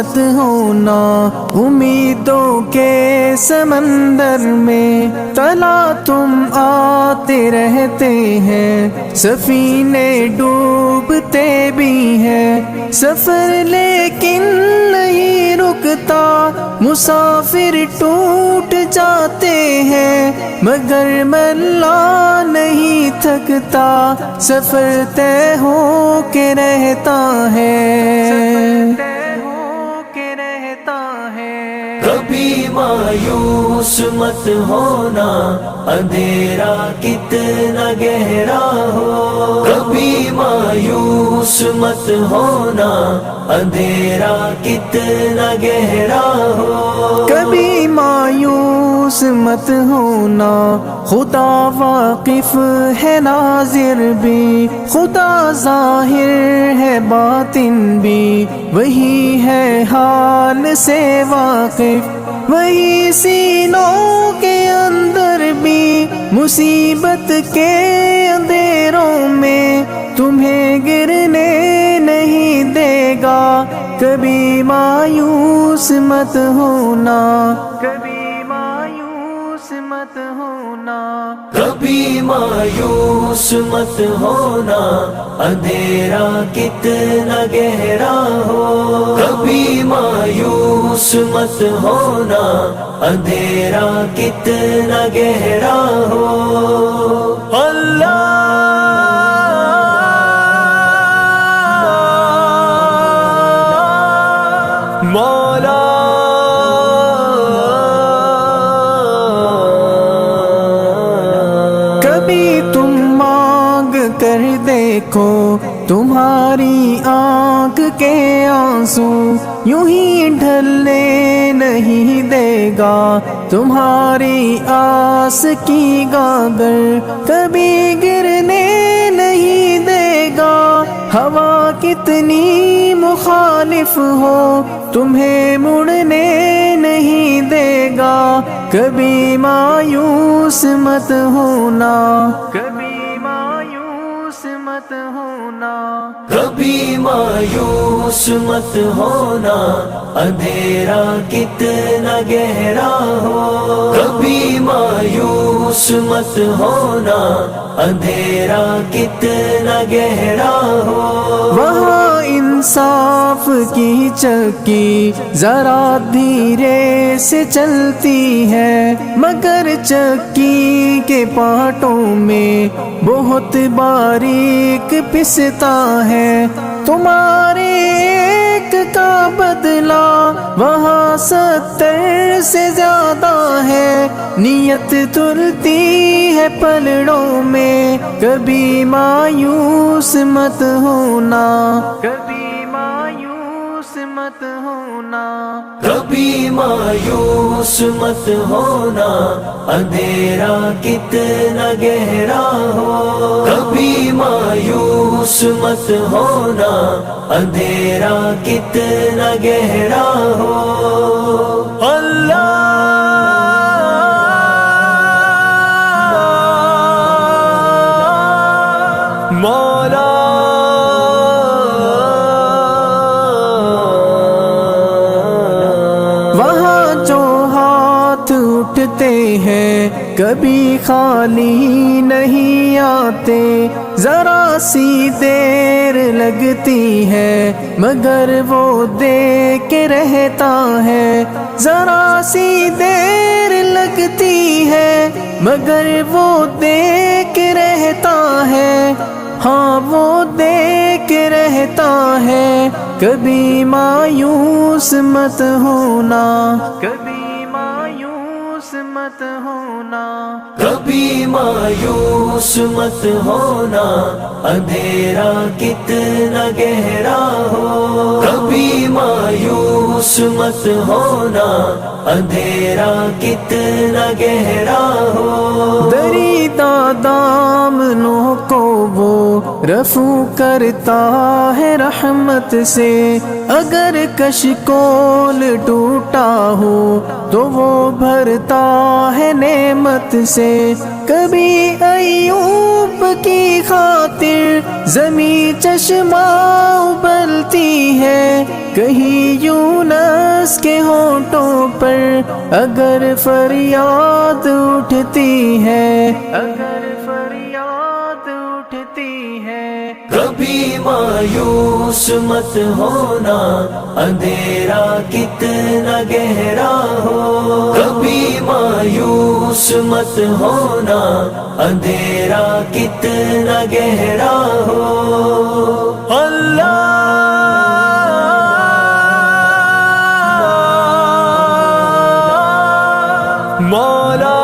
مت ہونا امیدوں کے سمندر میں، تلا تم آتے رہتے ہیں، سفینے ڈوبتے بھی ہیں، سفر لیکن نہیں رکتا، مسافر ٹوٹ جاتے ہیں، مگر ملا نہیں تھکتا، سفر طے ہو کے رہتا ہے۔ کبھی مایوس مت ہونا، اندھیرا کتنا گہرا ہو، کبھی مایوس مت ہونا، اندھیرا کتنا گہرا ہو، کبھی مایوس مت ہونا، خدا واقف ہے ناظر بھی، خدا ظاہر ہے باطن بھی، وہی ہے حال سے واقف، وہی سینوں کے اندر بھی، مصیبت کے اندھیروں میں تمہیں گرنے نہیں دے گا، کبھی مایوس مت ہونا، کبھی مایوس مت ہونا، کبھی مایوس مت ہونا، اندھیرا کتنا گہرا ہو، کبھی مایوس مت ہونا، اندھیرا کتنا گہرا ہو، اللہ مولا کبھی تم مانگ کر دیکھو، تمہاری آنکھ کے آنسو یوں ہی ڈھلنے نہیں دے گا، تمہاری آس کی گاگر کبھی گرنے نہیں دے گا، ہوا کتنی مخالف ہو تمہیں مڑنے نہیں دے گا، کبھی مایوس مت ہونا، کبھی مایوس مت ہونا، کبھی مایوس مت ہونا، اندھیرا کتنا گہرا ہو، کبھی مایوس مت ہونا، اندھیرا کتنا گہرا ہو، وہاں انصاف کی چکی ذرا دھیرے سے چلتی ہے، مگر چکی کے پارٹوں میں بہت باریک پستا ہے، تمہارے ایک کا بدلہ وہاں 70 سے زیادہ ہے، نیت تلتی ہے پلڑوں میں، کبھی مایوس مت ہونا، کبھی مایوس مت ہونا، کبھی مایوس مت ہونا، اندھیرا کتنا گہرا ہو، کبھی مایوس مت ہونا، اندھیرا کتنا گہرا ہو، اللہ مولا وہاں جو ہاتھ اٹھتے ہیں کبھی خالی نہیں آتے، ذرا سی دیر لگتی ہے مگر وہ دے کے رہتا ہے، ذرا سی دیر لگتی ہے مگر وہ دے کے رہتا ہے، ہاں وہ دے کے رہتا ہے، کبھی مایوس مت ہونا، کبھی مایوس مت ہونا، کبھی مایوس مت ہونا، اندھیرا کتنا گہرا ہو، کبھی مایوس مت ہونا، اندھیرا کتنا گہرا ہو، دریدہ دامنوں کو وہ رفو کرتا ہے رحمت سے، اگر کشکول ٹوٹا ہو تو وہ بھرتا ہے نعمت سے، کبھی ایوب کی خاطر زمین چشمہ ابلتی ہے، کہیں یونس کے ہونٹوں پر اگر فریاد اٹھتی ہے، اگر فریاد اٹھتی ہے۔ کبھی مایوس مت ہونا، اندھیرا کتنا گہرا ہو، کبھی مایوس مت ہونا، اندھیرا کتنا گہرا ہو۔ اللہ مولا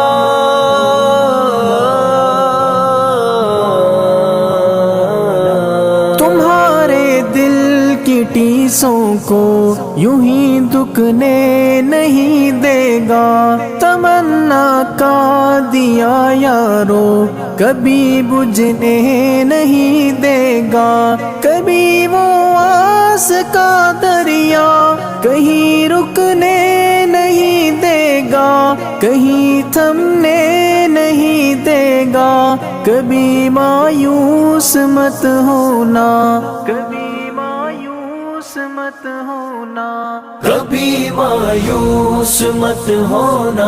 تمہارے دل کی ٹیسوں کو یوں ہی دکنے نہیں دے گا، تمنا کا دیا یارو کبھی بجھنے نہیں دے گا، کبھی وہ آس کا دریا کہیں رکنے نہیں دے گا، کہیں تھمنے نہیں دے گا، کبھی مایوس مت ہونا، کبھی مایوس مت ہونا۔ کبھی مایوس مت ہونا،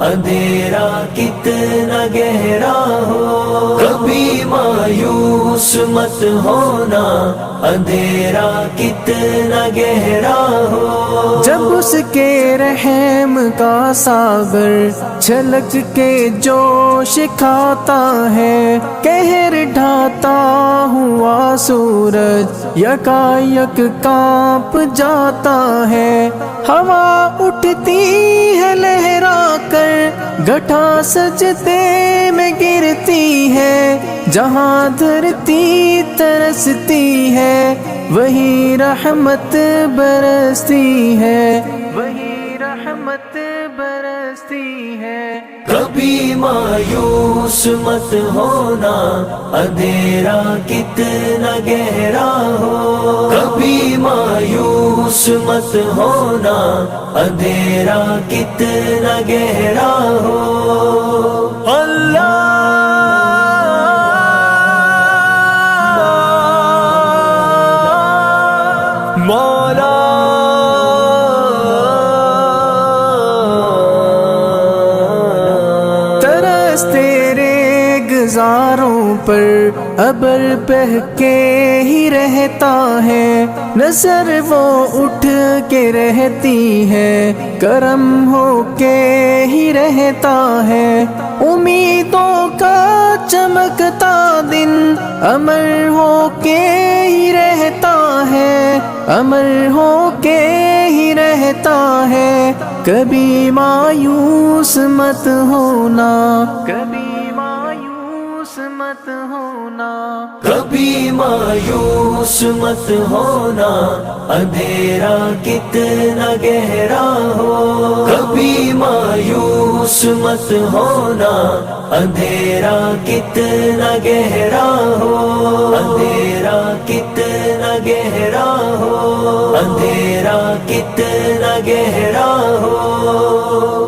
اندھیرا کتنا گہرا ہو، کبھی مایوس مت ہونا، اندھیرا کتنا گہرا ہو۔ جب اس کے رحم کا ساغر چھلک کے جوش کھاتا ہے، قہر ڈھاتا ہوا سورج یکایک کانپ جاتا ہے، ہوا اٹھتی ہے لہرا کر گھٹا سجدے میں گرتی ہے، جہاں دھرتی ترستی ہے وہی رحمت برستی ہے، وہی رحمت برستی ہے۔ کبھی مایوس مت ہونا، اندھیرا کتنا گہرا ہو، کبھی مایوس مت ہونا، اندھیرا کتنا گہرا ہو۔ اللہ مولا ترس تیرے گزاروں پر ابر بہہ کے ہی رہتا ہے، نظر وہ اٹھ کے رہتی ہے، کرم ہو کے ہی رہتا ہے، امیدوں کا چمکتا دن امر ہو کے ہی رہتا ہے، امر ہو کے ہی رہتا ہے، کبھی مایوس مت ہونا، کبھی مایوس مت ہونا۔ کبھی مایوس مت ہونا، اندھیرا کتنا گہرا ہو، کبھی مایوس مت ہونا، اندھیرا کتنا گہرا ہو، اندھیرا کتنا گہرا ہو، اندھیرا کتنا گہرا ہو۔